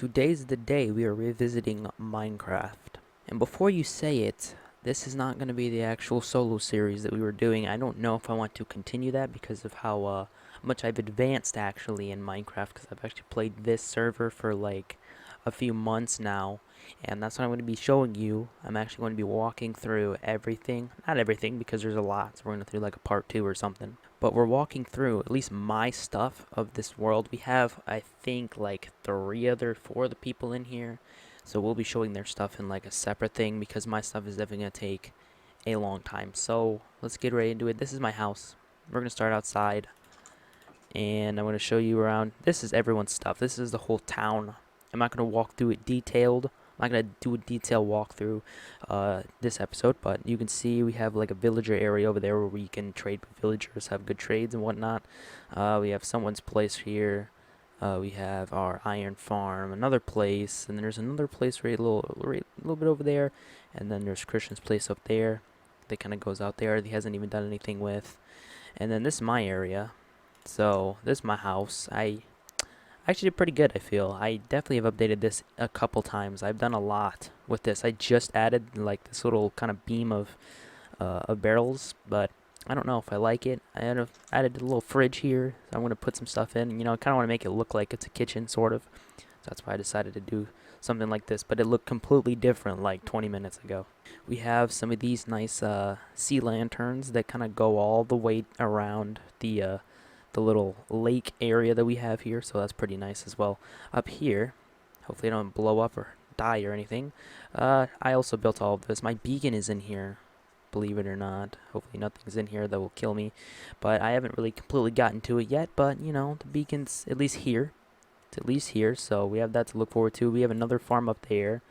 Today's the day we are revisiting Minecraft. And before you say it, this is not going to be the actual solo series that we were doing. I don't know if I want to continue that because of how much I've advanced actually in Minecraft, because I've actually played this server for like a few months now. And that's what I'm going to be showing you. I'm actually going to be walking through everything. Not everything, because there's a lot. So we're going to do like a part 2 or something. But we're walking through at least my stuff of this world. We have, I think, like 4 other people in here. So we'll be showing their stuff in like a separate thing because my stuff is definitely going to take a long time. So let's get ready to do it. This is my house. We're going to start outside. And I'm going to show you around. This is everyone's stuff. This is the whole town. I'm not going to walk through it detailed. I'm not going to do a detailed walkthrough this episode, but you can see we have like a villager area over there where we can trade with villagers, have good trades and whatnot. We have someone's place here. We have our iron farm, another place, and then there's another place right a little bit over there, and then there's Christian's place up there. That kind of goes out there. He hasn't even done anything with. And then this is my area. So this is my house. I actually did pretty good, I feel. I definitely have updated this a couple times. I've done a lot with this. I just added like this little kind of beam of barrels, but I don't know if I like it. I added a little fridge here. So I'm going to put some stuff in. You know, I kind of want to make it look like it's a kitchen, sort of. So that's why I decided to do something like this, but it looked completely different like 20 minutes ago. We have some of these nice sea lanterns that kind of go all the way around the little lake area that we have here, so that's pretty nice as well. Up here, hopefully I don't blow up or die or anything. I also built all of this. My beacon is in here, believe it or not. Hopefully nothing's in here that will kill me, but I haven't really completely gotten to it yet. But you know, the beacon's at least here. It's at least here, so we have that to look forward to. We have another farm up there,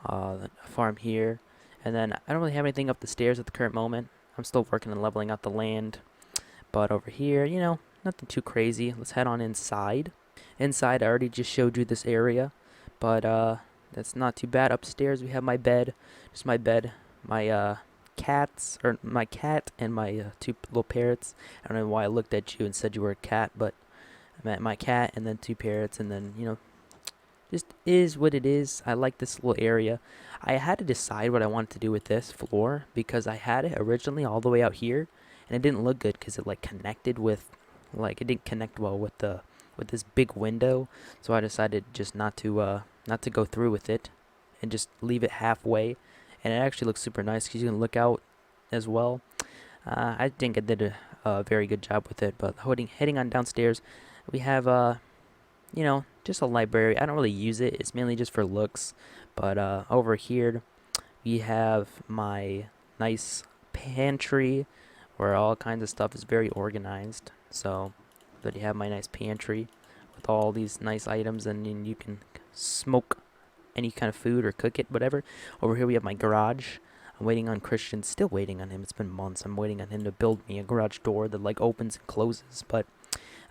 a farm here, and then I don't really have anything up the stairs at the current moment. I'm still working on leveling out the land, but over here, you know, nothing too crazy. Let's head on inside. Inside, I already just showed you this area, but that's not too bad. Upstairs, we have my bed. Just my bed. My my cat and my 2 little parrots. I don't know why I looked at you and said you were a cat, but I meant my cat and then 2 parrots, and then, you know, just is what it is. I like this little area. I had to decide what I wanted to do with this floor because I had it originally all the way out here, and it didn't look good because it like connected with, like, it didn't connect well with this big window. So I decided just not to go through with it and just leave it halfway. And it actually looks super nice because you can look out as well. I think I did a very good job with it. But heading on downstairs, we have you know, just a library. I don't really use it. It's mainly just for looks. But over here, we have my nice pantry where all kinds of stuff is very organized. So, but you have my nice pantry with all these nice items, and then you can smoke any kind of food or cook it, whatever. Over here we have my garage. I'm waiting on Christian, still waiting on him. It's been months. I'm waiting on him to build me a garage door that like opens and closes, but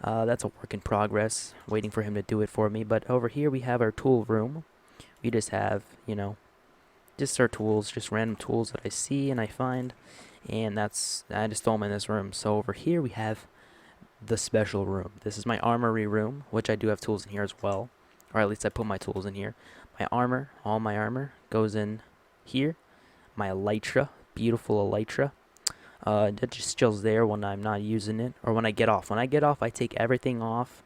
that's a work in progress. Waiting for him to do it for me. But over here we have our tool room. We just have, you know, just our tools, just random tools that I see and I find, and I just throw them in this room. So over here we have the special room. This is my armory room, which I do have tools in here as well, or at least I put my tools in here. My armor, all my armor goes in here. My elytra, beautiful elytra, that just chills there when I'm not using it, or when I get off. When I get off, I take everything off,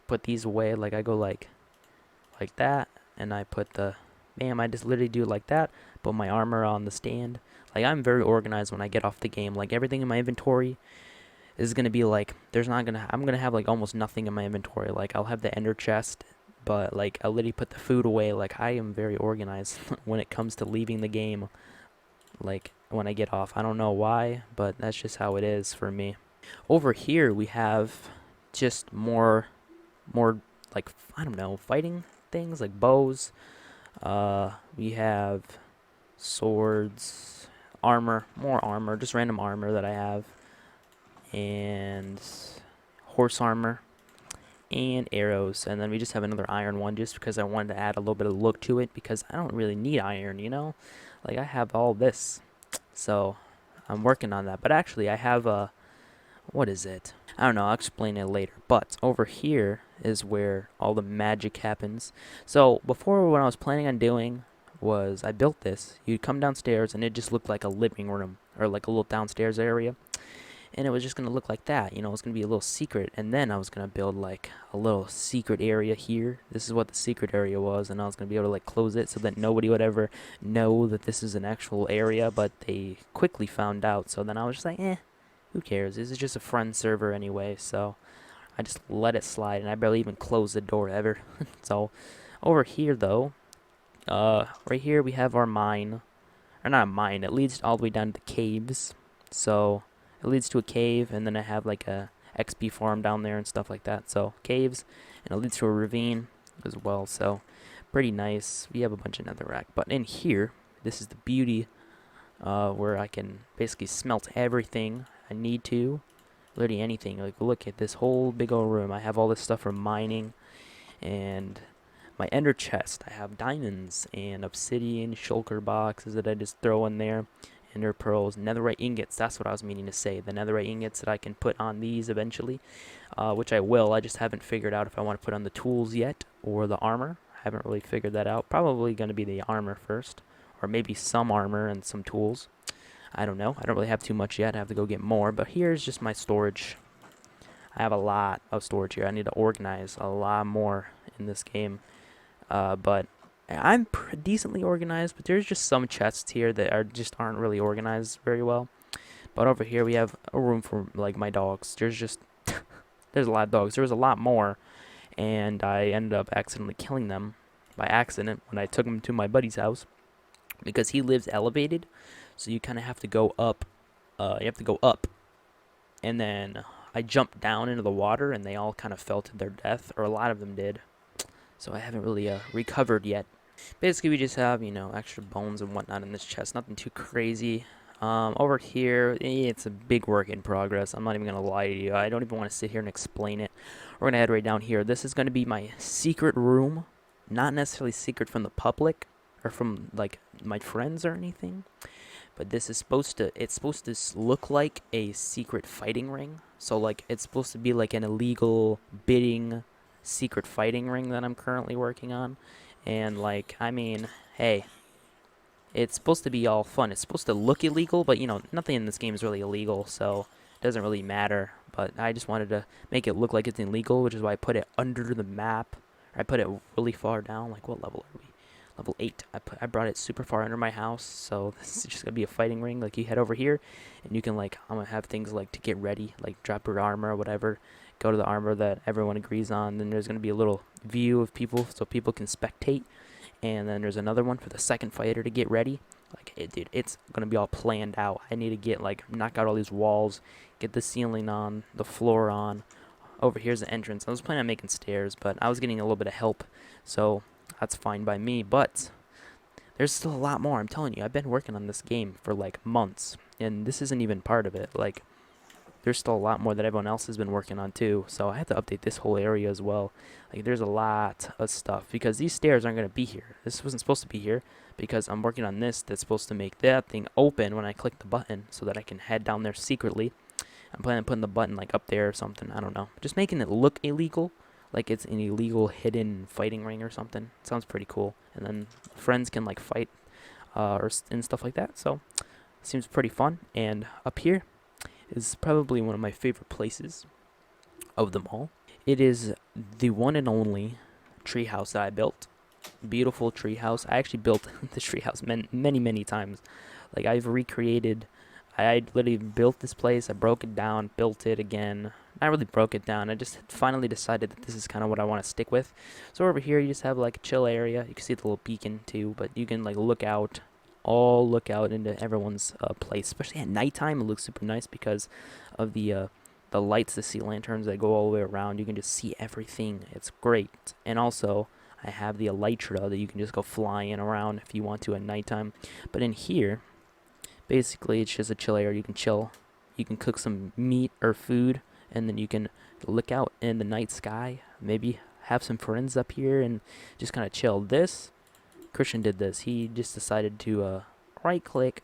put these away. Like I go like that, and I put the, bam, I just literally do it like that. Put my armor on the stand. Like, I'm very organized when I get off the game. Like, everything in my inventory is gonna be like, I'm gonna have like almost nothing in my inventory. Like, I'll have the ender chest, but like I'll literally put the food away. Like, I am very organized when it comes to leaving the game. Like, when I get off, I don't know why, but that's just how it is for me. Over here we have just more like, I don't know, fighting things like bows. We have swords, armor, more armor, just random armor that I have, and horse armor, and arrows. And then we just have another iron one just because I wanted to add a little bit of look to it, because I don't really need iron, you know? Like, I have all this, so I'm working on that. But actually I have what is it? I don't know, I'll explain it later. But over here is where all the magic happens. So before, what I was planning on doing was I built this. You'd come downstairs and it just looked like a living room or like a little downstairs area. And it was just going to look like that. You know, it was going to be a little secret. And then I was going to build like a little secret area here. This is what the secret area was. And I was going to be able to like close it so that nobody would ever know that this is an actual area. But they quickly found out. So then I was just like, who cares? This is just a friend server anyway. So I just let it slide. And I barely even closed the door ever. So over here though, right here we have our mine. Or not a mine. It leads all the way down to the caves. So it leads to a cave, and then I have like a XP farm down there and stuff like that. So caves, and it leads to a ravine as well. So pretty nice. We have a bunch of netherrack, but in here, this is the beauty, where I can basically smelt everything I need to, literally anything. Like look at this whole big old room. I have all this stuff for mining, and my ender chest. I have diamonds and obsidian shulker boxes that I just throw in there. Ender pearls, netherite ingots, that's what I was meaning to say. The netherite ingots that I can put on these eventually, which I will. I just haven't figured out if I want to put on the tools yet or the armor. I haven't really figured that out. Probably going to be the armor first, or maybe some armor and some tools. I don't know. I don't really have too much yet. I have to go get more, but here's just my storage. I have a lot of storage here. I need to organize a lot more in this game, but I'm decently organized, but there's just some chests here that aren't really organized very well. But over here we have a room for like my dogs. There's a lot of dogs. There was a lot more, and I ended up accidentally killing them by accident when I took them to my buddy's house because he lives elevated, so you kind of have to go up. You have to go up, and then I jumped down into the water, and they all kind of fell to their death, or a lot of them did. So I haven't really recovered yet. Basically, we just have, you know, extra bones and whatnot in this chest. Nothing too crazy. Over here, it's a big work in progress. I'm not even going to lie to you. I don't even want to sit here and explain it. We're going to head right down here. This is going to be my secret room. Not necessarily secret from the public or from, like, my friends or anything. But this is supposed to look like a secret fighting ring. So, like, it's supposed to be like an illegal bidding secret fighting ring that I'm currently working on. And like, I mean, hey, it's supposed to be all fun. It's supposed to look illegal, but you know, nothing in this game is really illegal, so it doesn't really matter. But I just wanted to make it look like it's illegal, which is why I put it under the map. I put it really far down. Like, what level are we? Level 8. I brought it super far under my house, so this is just gonna be a fighting ring. Like, you head over here, and you can like, I'm gonna have things like to get ready, like drop your armor or whatever. Go to the armor that everyone agrees on. Then there's gonna be a little view of people, so people can spectate. And then there's another one for the second fighter to get ready. Like, dude, it's gonna be all planned out. I need to get like knock out all these walls, get the ceiling on, the floor on. Over here's the entrance. I was planning on making stairs, but I was getting a little bit of help, so that's fine by me. But there's still a lot more. I'm telling you, I've been working on this game for like months, and this isn't even part of it. Like, there's still a lot more that everyone else has been working on too, so I have to update this whole area as well. Like, there's a lot of stuff because these stairs aren't going to be here. This wasn't supposed to be here because I'm working on this that's supposed to make that thing open when I click the button so that I can head down there secretly. I'm planning on putting the button like up there or something. I don't know. Just making it look illegal, like it's an illegal hidden fighting ring or something. It sounds pretty cool. And then friends can like fight and stuff like that. So seems pretty fun. And up here is probably one of my favorite places of them all. It is the one and only treehouse that I built. Beautiful treehouse. I actually built this treehouse many times. Like, I've recreated. I literally built this place. I broke it down, built it again. Not really broke it down. I just finally decided that this is kind of what I want to stick with. So over here, you just have like a chill area. You can see the little beacon too, but you can like look out into everyone's place, especially at nighttime. It looks super nice because of the lights, the sea lanterns that go all the way around. You can just see everything. It's great. And also, I have the elytra that you can just go flying around if you want to at nighttime. But in here, basically, it's just a chill area. You can chill. You can cook some meat or food, and then you can look out in the night sky. Maybe have some friends up here and just kind of chill. Christian did this. He just decided to right-click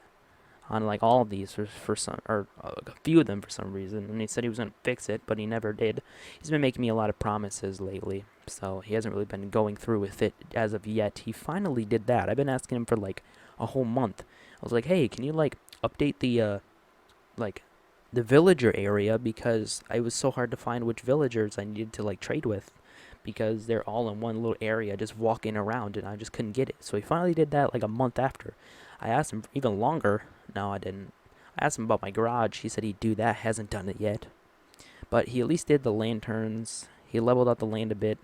on like all of these for some, or a few of them for some reason, and he said he was gonna fix it, but he never did. He's been making me a lot of promises lately, so he hasn't really been going through with it as of yet. He finally did that. I've been asking him for like a whole month. I was like, hey, can you like update the like the villager area, because I was so hard to find which villagers I needed to like trade with, because they're all in one little area just walking around, and I just couldn't get it. So he finally did that like a month after. I asked him for even longer. No, I didn't. I asked him about my garage. He said he'd do that. Hasn't done it yet. But he at least did the lanterns. He leveled out the land a bit.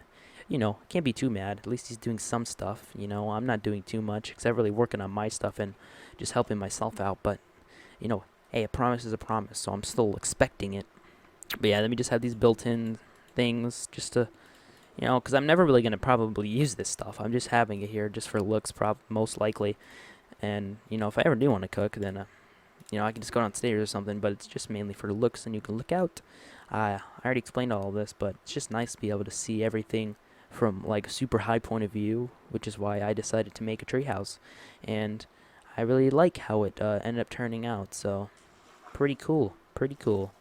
You know, can't be too mad. At least he's doing some stuff. You know, I'm not doing too much, except really working on my stuff and just helping myself out. But, you know, hey, a promise is a promise, so I'm still expecting it. But yeah, let me just have these built-in things just to, you know, because I'm never really going to probably use this stuff. I'm just having it here just for looks, most likely. And, you know, if I ever do want to cook, then, you know, I can just go downstairs or something, but it's just mainly for looks, and you can look out. I already explained all of this, but it's just nice to be able to see everything from, like, a super high point of view, which is why I decided to make a treehouse. And I really like how it ended up turning out, so pretty cool, pretty cool.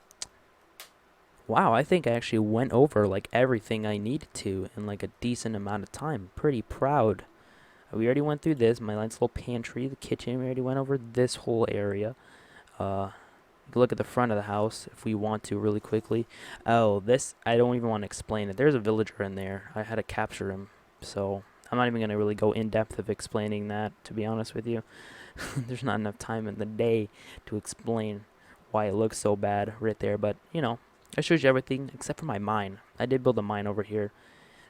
Wow, I think I actually went over, like, everything I needed to in, like, a decent amount of time. Pretty proud. We already went through this, my nice little pantry, the kitchen. We already went over this whole area. You can look at the front of the house if we want to really quickly. Oh, this, I don't even want to explain it. There's a villager in there. I had to capture him, so I'm not even going to really go in depth of explaining that, to be honest with you. There's not enough time in the day to explain why it looks so bad right there, but, you know, I showed you everything except for my mine. I did build a mine over here.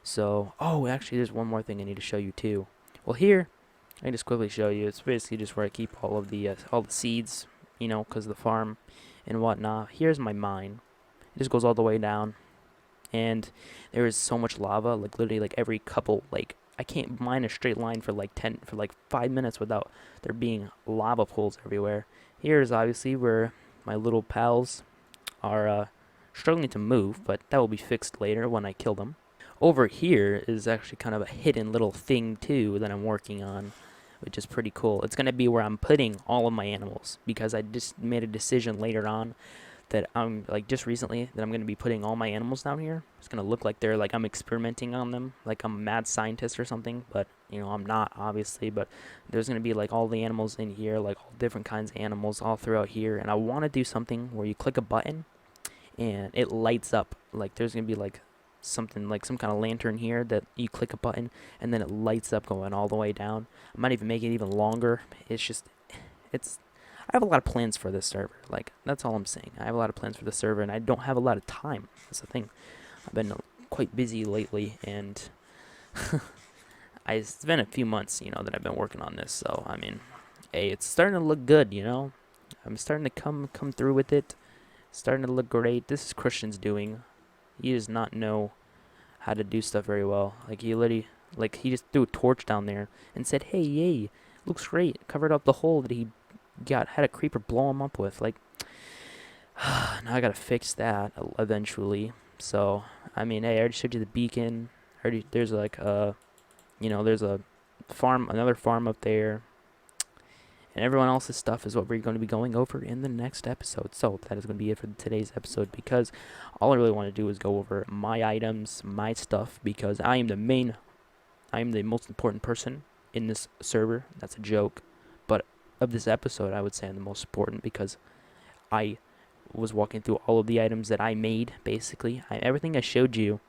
So, oh, actually, there's one more thing I need to show you, too. Well, here, I can just quickly show you. It's basically just where I keep all the seeds, you know, because of the farm and whatnot. Here's my mine. It just goes all the way down, and there is so much lava. Like literally, like every couple, like I can't mine a straight line for like 5 minutes without there being lava pools everywhere. Here's obviously where my little pals are struggling to move, but that will be fixed later when I kill them. Over here is actually kind of a hidden little thing too that I'm working on, which is pretty cool. It's going to be where I'm putting all of my animals, because I just made a decision later on that I'm, like, just recently, that I'm going to be putting all my animals down here. It's going to look like they're, like, I'm experimenting on them, like I'm a mad scientist or something, but, you know, I'm not, obviously. But there's going to be, like, all the animals in here, like all different kinds of animals all throughout here, and I want to do something where you click a button and it lights up. Like there's going to be, like, something like some kind of lantern here that you click a button and then it lights up going all the way down. I might even make it even longer. It's just, I have a lot of plans for this server. Like, that's all I'm saying. I have a lot of plans for the server, and I don't have a lot of time. That's the thing. I've been quite busy lately, and it's been a few months, you know, that I've been working on this. So, I mean, hey, it's starting to look good, you know. I'm starting to come through with it. It's starting to look great. This is Christian's doing. He does not know how to do stuff very well. Like, he literally, like, he just threw a torch down there and said, hey, yay, looks great. Covered up the hole that he had a creeper blow him up with. Like, now I gotta fix that eventually. So, I mean, hey, I already showed you the beacon. There's like you know, there's a farm, another farm up there. And everyone else's stuff is what we're going to be going over in the next episode. So that is going to be it for today's episode, because all I really want to do is go over my items, my stuff, because I am the most important person in this server. That's a joke. But of this episode, I would say I'm the most important, because I was walking through all of the items that I made, basically. Everything I showed you,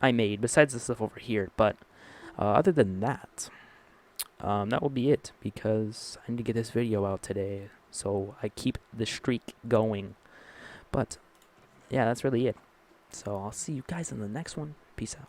I made, besides the stuff over here. But other than that, that will be it, because I need to get this video out today, so I keep the streak going. But yeah, that's really it. So I'll see you guys in the next one. Peace out.